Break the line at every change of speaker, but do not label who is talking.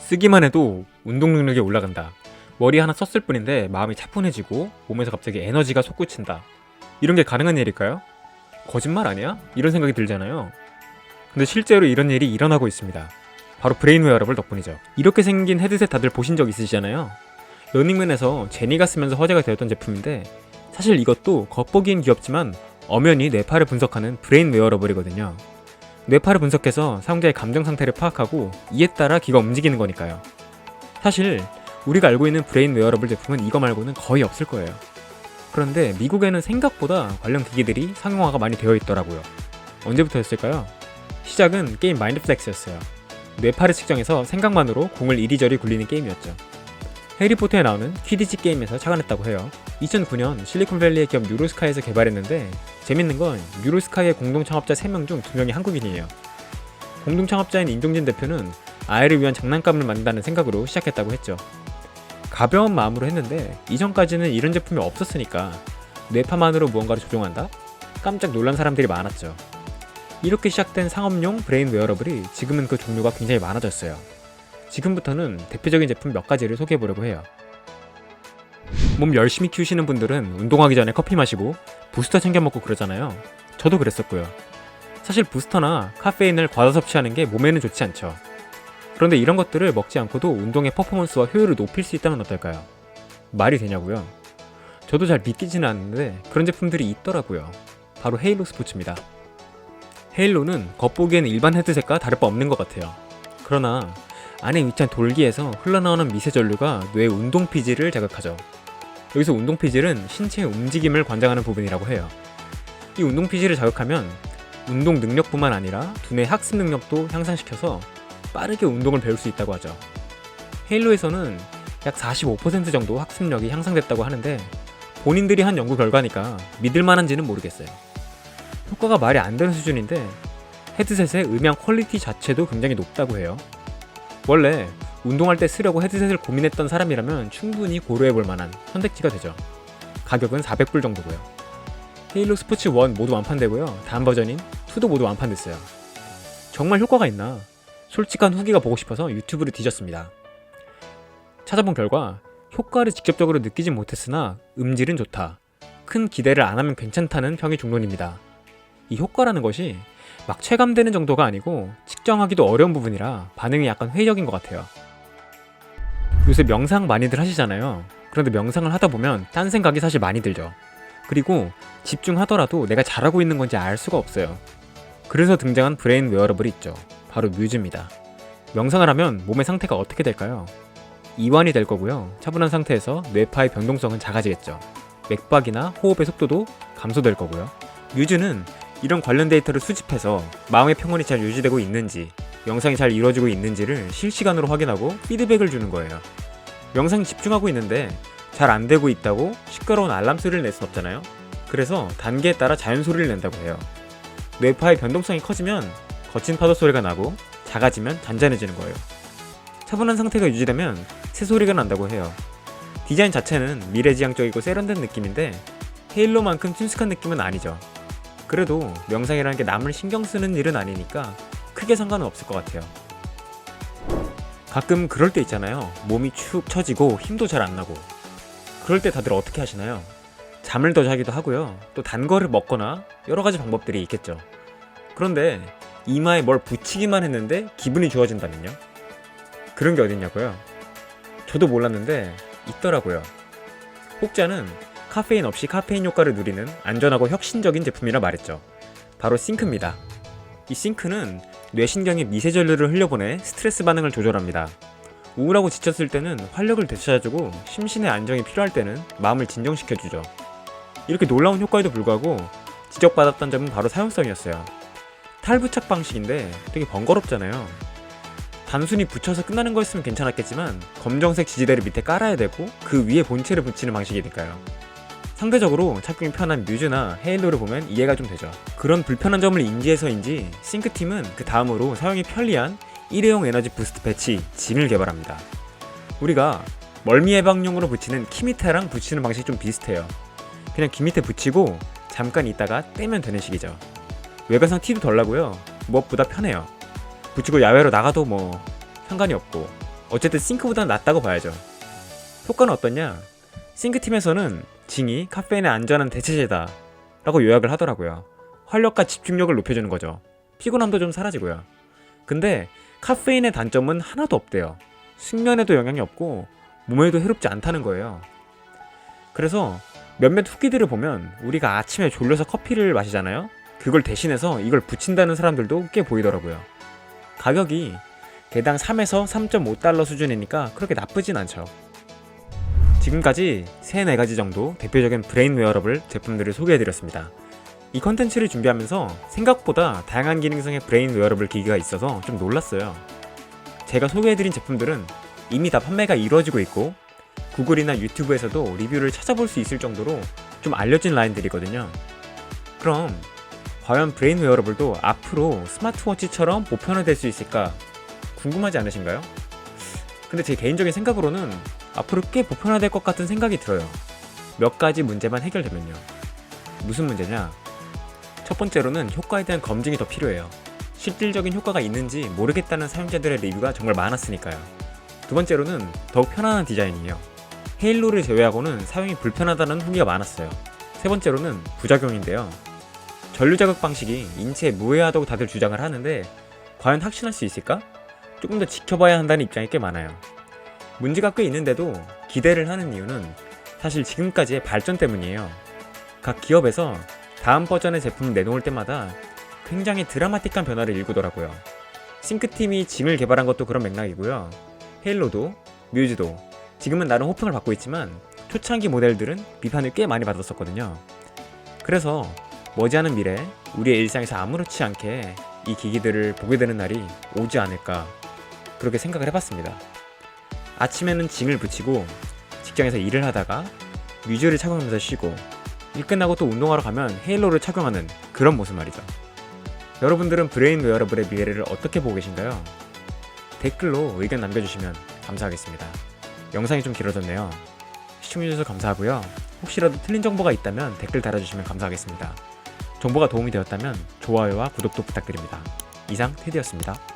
쓰기만 해도 운동 능력이 올라간다. 머리 하나 썼을 뿐인데 마음이 차분해지고 몸에서 갑자기 에너지가 솟구친다. 이런 게 가능한 일일까요? 거짓말 아니야? 이런 생각이 들잖아요. 근데 실제로 이런 일이 일어나고 있습니다. 바로 브레인 웨어러블 덕분이죠. 이렇게 생긴 헤드셋 다들 보신 적 있으시잖아요. 러닝맨에서 제니가 쓰면서 화제가 되었던 제품인데 사실 이것도 겉보기엔 귀엽지만 엄연히 뇌파를 분석하는 브레인 웨어러블이거든요. 뇌파를 분석해서 사용자의 감정 상태를 파악하고 이에 따라 기가 움직이는 거니까요. 사실 우리가 알고 있는 브레인 웨어러블 제품은 이거 말고는 거의 없을 거예요. 그런데 미국에는 생각보다 관련 기기들이 상용화가 많이 되어 있더라고요. 언제부터였을까요? 시작은 게임 마인드플렉스였어요. 뇌파를 측정해서 생각만으로 공을 이리저리 굴리는 게임이었죠. 해리포터에 나오는 퀴디치 게임에서 착안했다고 해요. 2009년 실리콘밸리의 기업 뉴로스카이에서 개발했는데 재밌는 건 뉴로스카이의 공동 창업자 3명 중 2명이 한국인이에요. 공동 창업자인 임종진 대표는 아이를 위한 장난감을 만든다는 생각으로 시작했다고 했죠. 가벼운 마음으로 했는데 이전까지는 이런 제품이 없었으니까 뇌파만으로 무언가를 조종한다? 깜짝 놀란 사람들이 많았죠. 이렇게 시작된 상업용 브레인 웨어러블이 지금은 그 종류가 굉장히 많아졌어요. 지금부터는 대표적인 제품 몇 가지를 소개해보려고 해요. 몸 열심히 키우시는 분들은 운동하기 전에 커피 마시고 부스터 챙겨 먹고 그러잖아요. 저도 그랬었고요. 사실 부스터나 카페인을 과다 섭취하는 게 몸에는 좋지 않죠. 그런데 이런 것들을 먹지 않고도 운동의 퍼포먼스와 효율을 높일 수 있다면 어떨까요? 말이 되냐고요? 저도 잘 믿기지는 않는데 그런 제품들이 있더라고요. 바로 헤일로 스포츠입니다. 헤일로는 겉보기에는 일반 헤드셋과 다를 바 없는 것 같아요. 그러나 안에 위치한 돌기에서 흘러나오는 미세 전류가 뇌 운동 피질을 자극하죠. 여기서 운동 피질은 신체의 움직임을 관장하는 부분이라고 해요. 이 운동 피질을 자극하면 운동 능력뿐만 아니라 두뇌 학습 능력도 향상시켜서 빠르게 운동을 배울 수 있다고 하죠. 헤일로에서는 약 45% 정도 학습력이 향상됐다고 하는데 본인들이 한 연구 결과니까 믿을만한지는 모르겠어요. 효과가 말이 안 되는 수준인데 헤드셋의 음향 퀄리티 자체도 굉장히 높다고 해요. 원래 운동할 때 쓰려고 헤드셋을 고민했던 사람이라면 충분히 고려해볼 만한 선택지가 되죠. 가격은 400불 정도고요. 헤일로 스포츠 1 모두 완판되고요. 다음 버전인 2도 모두 완판됐어요. 정말 효과가 있나? 솔직한 후기가 보고 싶어서 유튜브를 뒤졌습니다. 찾아본 결과 효과를 직접적으로 느끼진 못했으나 음질은 좋다. 큰 기대를 안 하면 괜찮다는 평이 중론입니다. 이 효과라는 것이 막 체감되는 정도가 아니고 측정하기도 어려운 부분이라 반응이 약간 회의적인 것 같아요. 요새 명상 많이들 하시잖아요. 그런데 명상을 하다 보면 딴 생각이 사실 많이 들죠. 그리고 집중하더라도 내가 잘하고 있는 건지 알 수가 없어요. 그래서 등장한 브레인 웨어러블이 있죠. 바로 뮤즈입니다. 명상을 하면 몸의 상태가 어떻게 될까요? 이완이 될 거고요. 차분한 상태에서 뇌파의 변동성은 작아지겠죠. 맥박이나 호흡의 속도도 감소될 거고요. 뮤즈는 이런 관련 데이터를 수집해서 마음의 평온이 잘 유지되고 있는지, 명상이 잘 이루어지고 있는지를 실시간으로 확인하고 피드백을 주는 거예요. 명상에 집중하고 있는데 잘 안 되고 있다고 시끄러운 알람 소리를 낼 순 없잖아요. 그래서 단계에 따라 자연 소리를 낸다고 해요. 뇌파의 변동성이 커지면 거친 파도 소리가 나고 작아지면 잔잔해지는 거예요. 차분한 상태가 유지되면 새소리가 난다고 해요. 디자인 자체는 미래지향적이고 세련된 느낌인데 헤일로만큼 친숙한 느낌은 아니죠. 그래도 명상이라는 게 남을 신경 쓰는 일은 아니니까 크게 상관은 없을 것 같아요. 가끔 그럴 때 있잖아요. 몸이 축 처지고 힘도 잘 안 나고. 그럴 때 다들 어떻게 하시나요? 잠을 더 자기도 하고요. 또 단 거를 먹거나 여러 가지 방법들이 있겠죠. 그런데 이마에 뭘 붙이기만 했는데 기분이 좋아진다면요? 그런 게 어딨냐고요? 저도 몰랐는데 있더라고요. 혹자는 카페인 없이 카페인 효과를 누리는 안전하고 혁신적인 제품이라 말했죠. 바로 싱크입니다. 이 싱크는 뇌신경에 미세전류를 흘려보내 스트레스 반응을 조절합니다. 우울하고 지쳤을 때는 활력을 되찾아주고 심신의 안정이 필요할 때는 마음을 진정시켜주죠. 이렇게 놀라운 효과에도 불구하고 지적받았던 점은 바로 사용성이었어요. 탈부착 방식인데 되게 번거롭잖아요. 단순히 붙여서 끝나는 거였으면 괜찮았겠지만 검정색 지지대를 밑에 깔아야 되고 그 위에 본체를 붙이는 방식이니까요. 상대적으로 착용이 편한 뮤즈나 헤일로를 보면 이해가 좀 되죠. 그런 불편한 점을 인지해서인지 싱크팀은 그 다음으로 사용이 편리한 일회용 에너지 부스트 패치 진을 개발합니다. 우리가 멀미 예방용으로 붙이는 키밑에랑 붙이는 방식이 좀 비슷해요. 그냥 귀 밑에 붙이고 잠깐 있다가 떼면 되는 식이죠. 외관상 티도 덜 나고요. 무엇보다 편해요. 붙이고 야외로 나가도 뭐 상관이 없고 어쨌든 싱크보다는 낫다고 봐야죠. 효과는 어떻냐? 싱크팀에서는 징이 카페인의 안전한 대체제다 라고 요약을 하더라고요. 활력과 집중력을 높여주는 거죠. 피곤함도 좀 사라지고요. 근데 카페인의 단점은 하나도 없대요. 숙면에도 영향이 없고 몸에도 해롭지 않다는 거예요. 그래서 몇몇 후기들을 보면 우리가 아침에 졸려서 커피를 마시잖아요. 그걸 대신해서 이걸 붙인다는 사람들도 꽤 보이더라고요. 가격이 개당 3에서 3.5달러 수준이니까 그렇게 나쁘진 않죠. 지금까지 3-4가지 정도 대표적인 브레인 웨어러블 제품들을 소개해드렸습니다. 이 컨텐츠를 준비하면서 생각보다 다양한 기능성의 브레인 웨어러블 기기가 있어서 좀 놀랐어요. 제가 소개해드린 제품들은 이미 다 판매가 이루어지고 있고 구글이나 유튜브에서도 리뷰를 찾아볼 수 있을 정도로 좀 알려진 라인들이거든요. 그럼 과연 브레인 웨어러블도 앞으로 스마트워치처럼 보편화될 수 있을까 궁금하지 않으신가요? 근데 제 개인적인 생각으로는 앞으로 꽤 보편화될 것 같은 생각이 들어요. 몇 가지 문제만 해결되면요. 무슨 문제냐? 첫 번째로는 효과에 대한 검증이 더 필요해요. 실질적인 효과가 있는지 모르겠다는 사용자들의 리뷰가 정말 많았으니까요. 두 번째로는 더욱 편안한 디자인이에요. 헤일로를 제외하고는 사용이 불편하다는 후기가 많았어요. 세 번째로는 부작용인데요. 전류 자극 방식이 인체에 무해하다고 다들 주장을 하는데 과연 확신할 수 있을까? 조금 더 지켜봐야 한다는 입장이 꽤 많아요. 문제가 꽤 있는데도 기대를 하는 이유는 사실 지금까지의 발전 때문이에요. 각 기업에서 다음 버전의 제품을 내놓을 때마다 굉장히 드라마틱한 변화를 일구더라고요. 싱크팀이 징을 개발한 것도 그런 맥락이고요. 헤일로도, 뮤즈도 지금은 나름 호평을 받고 있지만 초창기 모델들은 비판을 꽤 많이 받았었거든요. 그래서 머지않은 미래 우리의 일상에서 아무렇지 않게 이 기기들을 보게 되는 날이 오지 않을까 그렇게 생각을 해봤습니다. 아침에는 징을 붙이고 직장에서 일을 하다가 뮤즈를 착용하면서 쉬고 일 끝나고 또 운동하러 가면 헤일로를 착용하는 그런 모습 말이죠. 여러분들은 브레인 웨어러블의 미래를 어떻게 보고 계신가요? 댓글로 의견 남겨주시면 감사하겠습니다. 영상이 좀 길어졌네요. 시청해주셔서 감사하고요. 혹시라도 틀린 정보가 있다면 댓글 달아주시면 감사하겠습니다. 정보가 도움이 되었다면 좋아요와 구독도 부탁드립니다. 이상 테디였습니다.